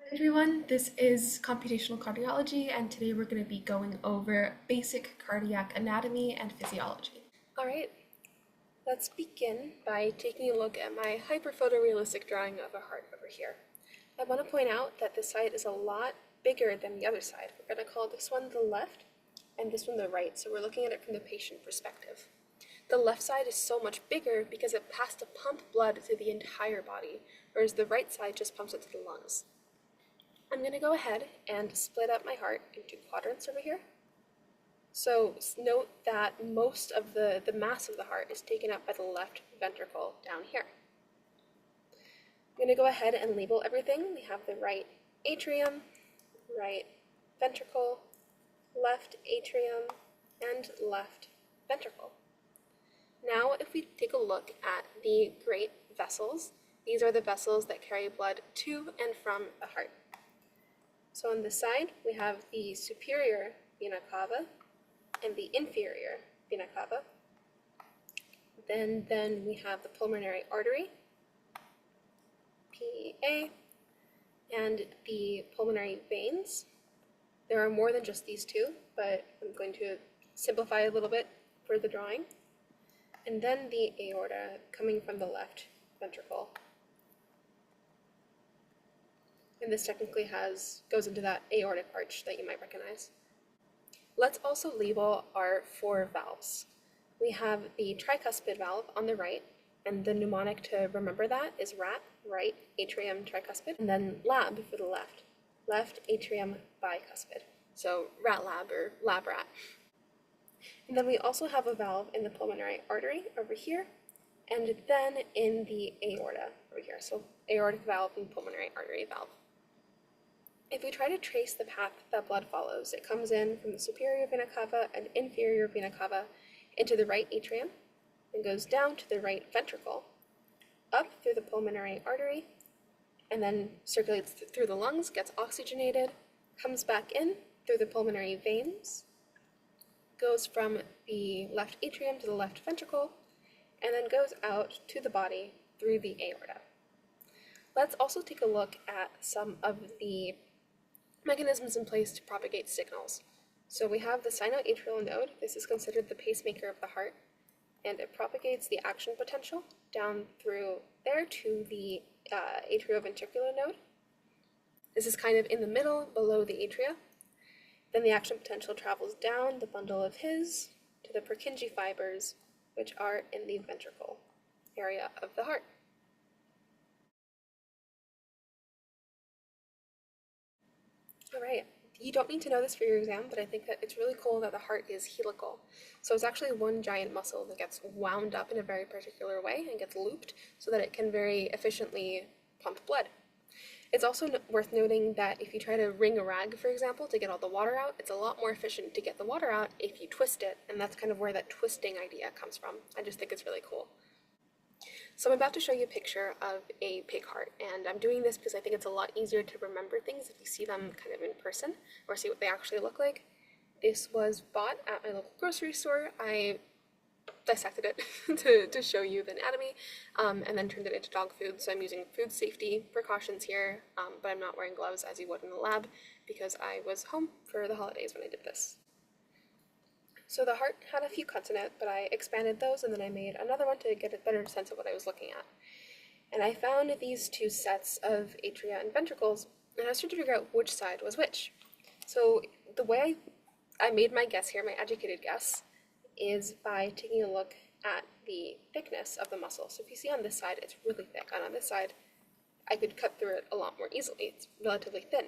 Hi everyone, this is Computational Cardiology, and today we're going to be going over basic cardiac anatomy and physiology. Alright, let's begin by taking a look at my hyperphotorealistic drawing of a heart over here. I want to point out that this side is a lot bigger than the other side. We're going to call this one the left and this one the right, so we're looking at it from the patient perspective. The left side is so much bigger because it has to pump blood to the entire body, whereas the right side just pumps it to the lungs. I'm going to go ahead and split up my heart into quadrants over here. So note that most of the mass of the heart is taken up by the left ventricle down here. I'm going to go ahead and label everything. We have the right atrium, right ventricle, left atrium, and left ventricle. Now if we take a look at the great vessels, these are the vessels that carry blood to and from the heart. So on this side, we have the superior vena cava and the inferior vena cava. Then we have the pulmonary artery, PA, and the pulmonary veins. There are more than just these two, but I'm going to simplify a little bit for the drawing. And then the aorta coming from the left ventricle. And this technically goes into that aortic arch that you might recognize. Let's also label our four valves. We have the tricuspid valve on the right, and the mnemonic to remember that is RAT, right atrium tricuspid, and then lab for the left, left atrium bicuspid. So rat lab or lab rat. And then we also have a valve in the pulmonary artery over here, and then in the aorta over here. So aortic valve and pulmonary artery valve. If we try to trace the path that blood follows, it comes in from the superior vena cava and inferior vena cava into the right atrium and goes down to the right ventricle, up through the pulmonary artery, and then circulates through the lungs, gets oxygenated, comes back in through the pulmonary veins, goes from the left atrium to the left ventricle, and then goes out to the body through the aorta. Let's also take a look at some of the mechanisms in place to propagate signals. So we have the sinoatrial node. This is considered the pacemaker of the heart, and it propagates the action potential down through there to the atrioventricular node. This is kind of in the middle, below the atria. Then the action potential travels down the bundle of His to the Purkinje fibers, which are in the ventricle area of the heart. All right, you don't need to know this for your exam, but I think that it's really cool that the heart is helical. So it's actually one giant muscle that gets wound up in a very particular way and gets looped so that it can very efficiently pump blood. It's also worth noting that if you try to wring a rag, for example, to get all the water out, it's a lot more efficient to get the water out if you twist it, and that's kind of where that twisting idea comes from. I just think it's really cool. So I'm about to show you a picture of a pig heart, and I'm doing this because I think it's a lot easier to remember things if you see them kind of in person or see what they actually look like. This was bought at my local grocery store. I dissected it to show you the anatomy and then turned it into dog food. So I'm using food safety precautions here, but I'm not wearing gloves as you would in the lab because I was home for the holidays when I did this. So the heart had a few cuts in it, but I expanded those and then I made another one to get a better sense of what I was looking at. And I found these two sets of atria and ventricles, and I was trying to figure out which side was which. So the way I made my guess here, my educated guess, is by taking a look at the thickness of the muscle. So if you see on this side, it's really thick, and on this side, I could cut through it a lot more easily. It's relatively thin.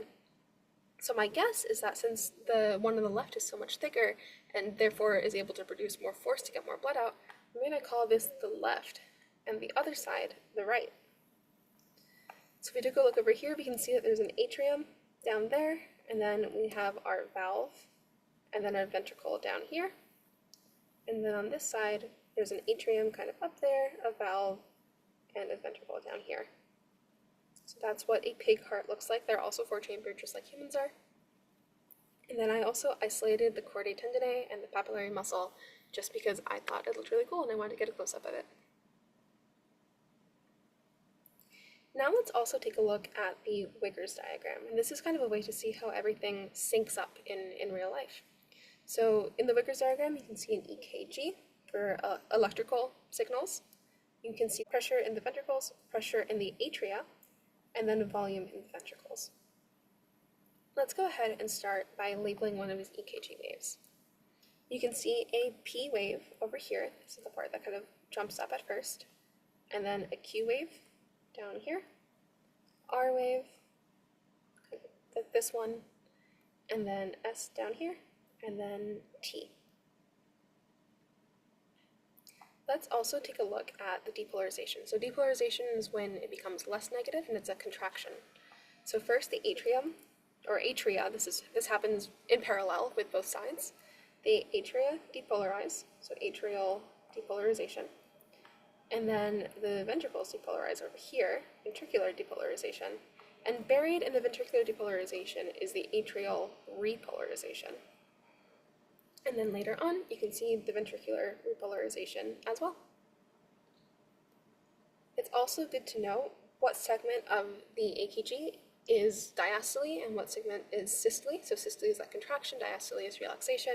So my guess is that since the one on the left is so much thicker and therefore is able to produce more force to get more blood out, I'm going to call this the left and the other side the right. So if we take a look over here, we can see that there's an atrium down there, and then we have our valve and then our ventricle down here. And then on this side, there's an atrium kind of up there, a valve, and a ventricle down here. So that's what a pig heart looks like. They're also four-chambered, just like humans are. And then I also isolated the chordae tendineae and the papillary muscle just because I thought it looked really cool and I wanted to get a close-up of it. Now let's also take a look at the Wiggers diagram, and this is kind of a way to see how everything syncs up in real life. So in the Wiggers diagram, you can see an EKG for electrical signals. You can see pressure in the ventricles, pressure in the atria, and then volume in the ventricles. Let's go ahead and start by labeling one of these EKG waves. You can see a P wave over here. This is the part that kind of jumps up at first, and then a Q wave down here, R wave, this one, and then S down here, and then T. Let's also take a look at the depolarization. So depolarization is when it becomes less negative and it's a contraction. So first the atrium, or atria, this happens in parallel with both sides. The atria depolarize, so atrial depolarization. And then the ventricles depolarize over here, ventricular depolarization. And buried in the ventricular depolarization is the atrial repolarization. And then later on, you can see the ventricular repolarization as well. It's also good to know what segment of the EKG is diastole and what segment is systole. So systole is that contraction, diastole is relaxation.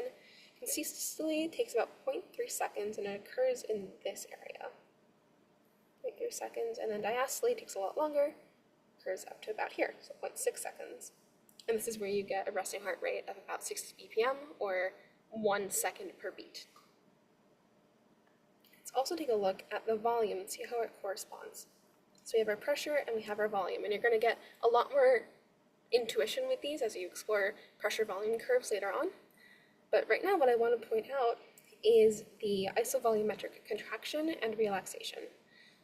You can see systole takes about 0.3 seconds and it occurs in this area. 0.3 seconds, and then diastole takes a lot longer, occurs up to about here, so 0.6 seconds. And this is where you get a resting heart rate of about 60 BPM, or 1 second per beat. Let's also take a look at the volume and see how it corresponds. So we have our pressure and we have our volume, and you're going to get a lot more intuition with these as you explore pressure-volume curves later on. But right now what I want to point out is the isovolumetric contraction and relaxation.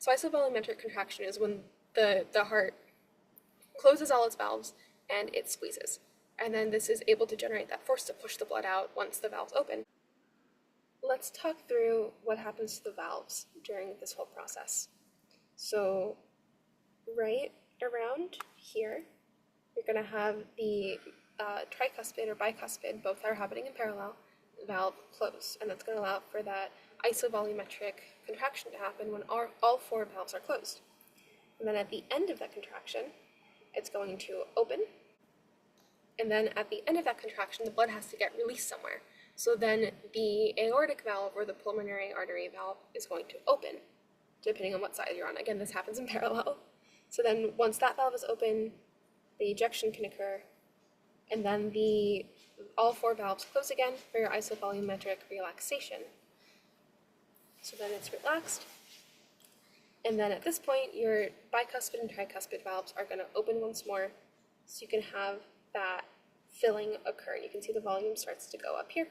So isovolumetric contraction is when the heart closes all its valves and it squeezes. And then this is able to generate that force to push the blood out once the valves open. Let's talk through what happens to the valves during this whole process. So right around here, you're going to have the tricuspid or bicuspid, both are happening in parallel, valve close. And that's going to allow for that isovolumetric contraction to happen when all 4 valves are closed. And then at the end of that contraction, it's going to open. And then at the end of that contraction, the blood has to get released somewhere. So then the aortic valve or the pulmonary artery valve is going to open, depending on what side you're on. Again, this happens in parallel. So then once that valve is open, the ejection can occur, and then all 4 valves close again for your isovolumetric relaxation. So then it's relaxed, and then at this point, your bicuspid and tricuspid valves are going to open once more, so you can have that filling occur. You can see the volume starts to go up here.